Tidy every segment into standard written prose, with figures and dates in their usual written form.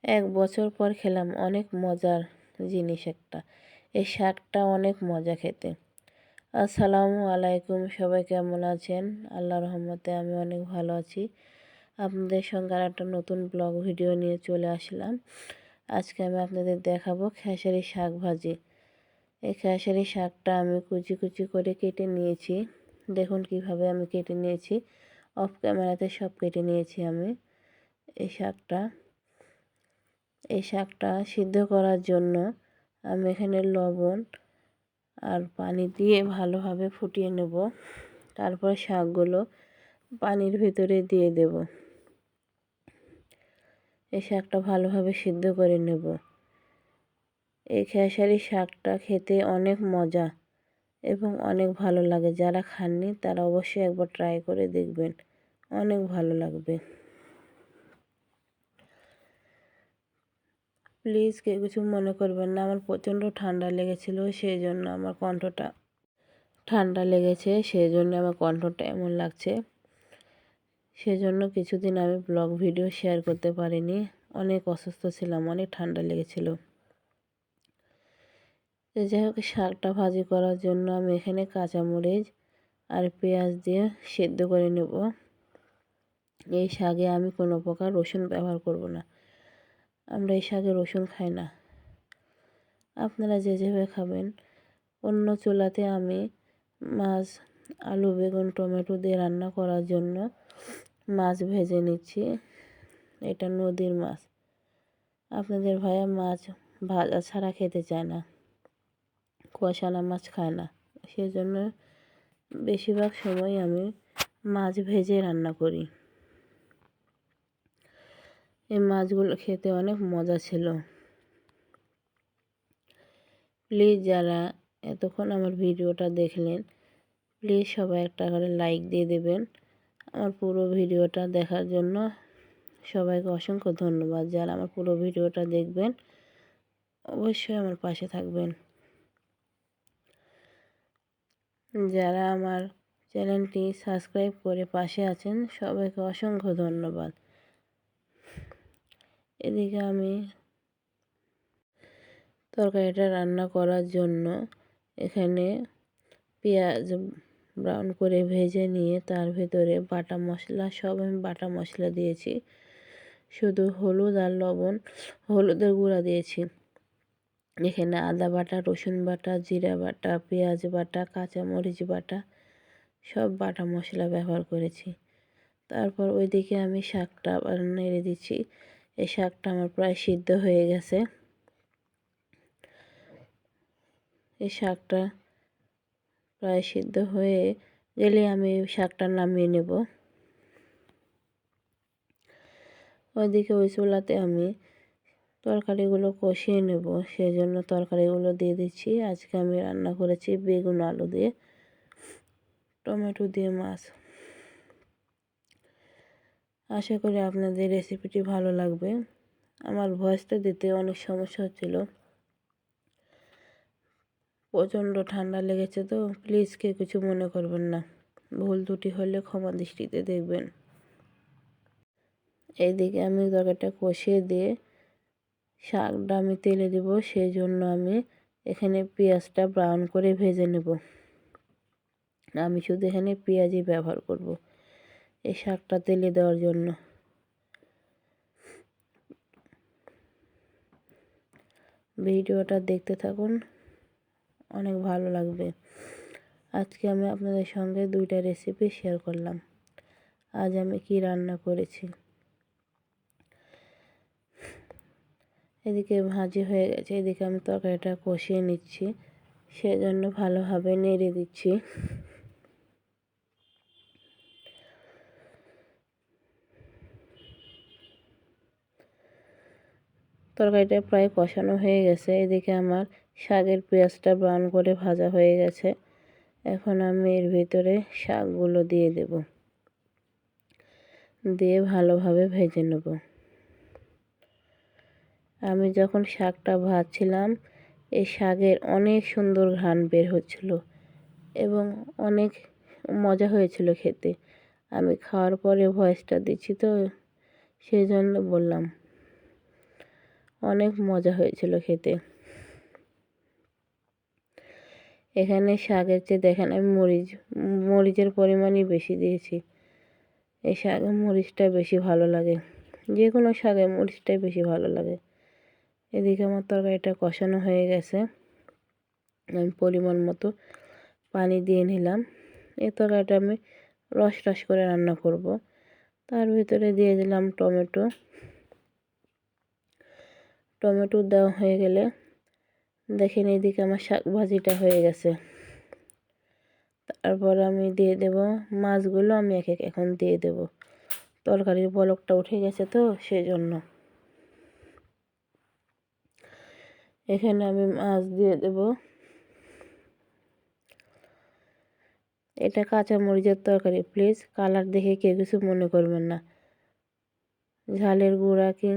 এক বছর পর খেলাম, অনেক মজার জিনিস একটা। এই শাকটা অনেক মজা খেতে। আসসালামু আলাইকুম, সবাই কেমন আছেন? আল্লাহর রহমতে আমি অনেক ভালো আছি। আপনাদের সঙ্গে আর একটা নতুন ব্লগ ভিডিও নিয়ে চলে আসলাম। আজকে আমি আপনাদের দেখাবো খেসারি শাক ভাজি। এই খেসারি শাকটা আমি কুচি কুচি করে কেটে নিয়েছি। দেখুন কিভাবে আমি কেটে নিয়েছি। অফ ক্যামেরাতে সব কেটে নিয়েছি আমি। এই শাকটা সিদ্ধ করার জন্য আমি এখানে লবণ আর পানি দিয়ে ভালোভাবে ফুটিয়ে নেব। তারপর শাকগুলো পানির ভিতরে দিয়ে দেব। এই শাকটা ভালোভাবে সিদ্ধ করে নেব। এই খেসারি শাকটা খেতে অনেক মজা এবং অনেক ভালো লাগে। যারা খাননি তারা অবশ্যই একবার ট্রাই করে দেখবেন, অনেক ভালো লাগবে। প্লিজ কেউ কিছু মনে করবেন না, আমার প্রচণ্ড ঠান্ডা লেগেছিল, সেই জন্য আমার কণ্ঠটা ঠান্ডা লেগেছে, সেই জন্য আমার কণ্ঠটা এমন লাগছে। সেজন্য কিছুদিন আমি ব্লগ ভিডিও শেয়ার করতে পারিনি। অনেক অসুস্থ ছিলাম, অনেক ঠান্ডা লেগেছিল। যাই হোক, শাকটা ভাজি করার জন্য আমি এখানে কাঁচামরিচ আর পেঁয়াজ দিয়ে সেদ্ধ করে নেব। এই শাকে আমি কোনো প্রকার রসুন ব্যবহার করব না। আমরা এই শাকে রসুন খাই না। আপনারা যে যেভাবে খাবেন। অন্য চুলাতে আমি মাছ, আলু, বেগুন, টমেটো দিয়ে রান্না করার জন্য মাছ ভেজে নিচ্ছি। এটা নদীর মাছ। আপনাদের ভাইয়া মাছ ভাজা ছাড়া খেতে চায় না, কষানো মাছ খায় না। সেজন্য বেশিরভাগ সময় আমি মাছ ভেজে রান্না করি। এই মাছগুলো খেতে অনেক মজা ছিল। প্লিজ যারা এতক্ষণ আমার ভিডিওটা দেখলেন, প্লিজ সবাই একটা করে লাইক দিয়ে দেবেন। আমার পুরো ভিডিওটা দেখার জন্য সবাইকে অসংখ্য ধন্যবাদ। যারা আমার পুরো ভিডিওটা দেখবেন, অবশ্যই আমার পাশে থাকবেন। যারা আমার চ্যানেলটি সাবস্ক্রাইব করে পাশে আছেন, সবাইকে অসংখ্য ধন্যবাদ। এদিকে আমি তরকারিটা রান্না করার জন্য এখানে পেঁয়াজ ব্রাউন করে ভেজে নিয়ে তার ভেতরে বাটা মশলা, সব আমি বাটা মশলা দিয়েছি। শুধু হলুদ আর লবণ, হলুদের গুঁড়া দিয়েছি। এখানে আদা বাটা, রসুন বাটা, জিরা বাটা, পেঁয়াজ বাটা, কাঁচামরিচ বাটা, সব বাটা মশলা ব্যবহার করেছি। তারপর ওইদিকে আমি শাকটা আবার নেড়ে দিচ্ছি। এই শাকটা আমার প্রায় সিদ্ধ হয়ে গেছে। এই শাকটা প্রায় সিদ্ধ হয়ে গেলে আমি শাকটা নামিয়ে নেব। ওইদিকে ওই চুলাতে আমি তরকারিগুলো কষিয়ে নেব, সেজন্য তরকারিগুলো দিয়ে দিচ্ছি। আজকে আমি রান্না করেছি বেগুন আলু দিয়ে, টমেটো দিয়ে মাছ। আশা করি আপনাদের রেসিপিটি ভালো লাগবে। আমার ভয়েসটা দিতে অনেক সমস্যা হচ্ছিল, প্রচণ্ড ঠান্ডা লেগেছে তো প্লিজ কেউ কিছু মনে করবেন না। ভুল ত্রুটি হলে ক্ষমা দৃষ্টিতে দেখবেন। এইদিকে আমি তরকারিটা কষিয়ে দিয়ে শাকটা আমি তেলে দেব, সেই জন্য আমি এখানে পেঁয়াজটা ব্রাউন করে ভেজে নেব। আমি শুধু এখানে পেঁয়াজই ব্যবহার করব এই শাকটা তেলে দেওয়ার জন্য। ভিডিওটা দেখতে থাকুন, অনেক ভালো লাগবে। আজকে আমি আপনাদের সঙ্গে দুইটা রেসিপি শেয়ার করলাম। আজ আমি কি রান্না করেছি। এদিকে ভাজি হয়ে গেছে, এদিকে আমি তরকারিটা কষিয়ে নিচ্ছি, সেজন্য ভালোভাবে নেড়ে দিচ্ছি। তরকারিটা প্রায় কষানো হয়ে গেছে। এদিকে আমার শাকের পেঁয়াজটা ব্রাউন করে ভাজা হয়ে গেছে। এখন আমি এর ভিতরে শাকগুলো দিয়ে দেব, দিয়ে ভালোভাবে ভেজে নেব। আমি যখন শাকটা ভাজছিলাম, এই শাকের অনেক সুন্দর ঘ্রাণ বের হচ্ছিল এবং অনেক মজা হয়েছিল খেতে। আমি খাওয়ার পরে ভয়েসটা দিচ্ছি তো, সেই জন্য বললাম। অনেক মজা হয়েছিল খেতে। এখানে শাকের চেয়ে দেখেন আমি মরিচের পরিমাণই বেশি দিয়েছি। এই শাকে মরিচটা বেশি ভালো লাগে, যে কোনো শাকে মরিচটাই বেশি ভালো লাগে। এদিকে আমার তরকারিটা কষানো হয়ে গেছে, আমি পরিমাণ মতো পানি দিয়ে নিলাম। এই তরকারিটা আমি রস রস করে রান্না করব। তার ভিতরে দিয়ে দিলাম টমেটো। টমেটো দেওয়া হয়ে গেলে দেখেন এদিকে আমার শাক ভাজিটা হয়ে গেছে। তারপর আমি দিয়ে দেব মাছগুলো, আমি এক এক এখন দিয়ে দেব। তরকারির বলকটা উঠে গেছে তো সেজন্য। এখানে আমি মাছ দিয়ে দেব। এটা কাঁচা মরিচের তরকারি, প্লিজ কালার দেখে কেউ কিছু মনে করবেন না। ঝালের গুঁড়া কি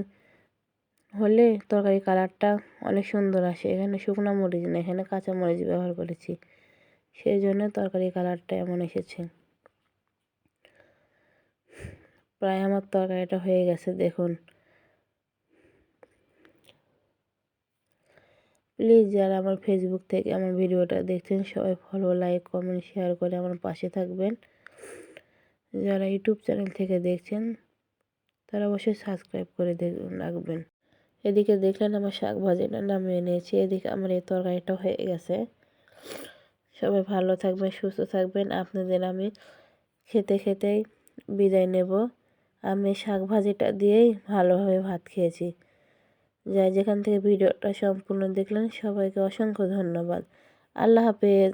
হলে তরকারি কালারটা অনেক সুন্দর আসে। এখানে শুকনো মরিচ না, এখানে কাঁচা মরিচ ব্যবহার করেছি, সেই জন্য তরকারি কালারটা এমন এসেছে। প্রায় আমার তরকারিটা হয়ে গেছে দেখুন। প্লিজ যারা আমার ফেসবুক থেকে আমার ভিডিওটা দেখছেন সবাই ফলো, লাইক, কমেন্ট, শেয়ার করে আমার পাশে থাকবেন। যারা ইউটিউব চ্যানেল থেকে দেখছেন তারা অবশ্যই সাবস্ক্রাইব করে রাখবেন। এদিকে দেখলেন আমার শাক ভাজিটা নামিয়ে নিয়েছি, এদিকে আমার এই তরকারিটা হয়ে গেছে। সবাই ভালো থাকবেন, সুস্থ থাকবেন। আপনাদের আমি খেতে খেতেই বিদায় নেব। আমি শাক ভাজিটা দিয়েই ভালোভাবে ভাত খেয়েছি। যাই যেখান থেকে ভিডিওটা সম্পূর্ণ দেখলেন সবাইকে অসংখ্য ধন্যবাদ। আল্লাহ হাফেজ।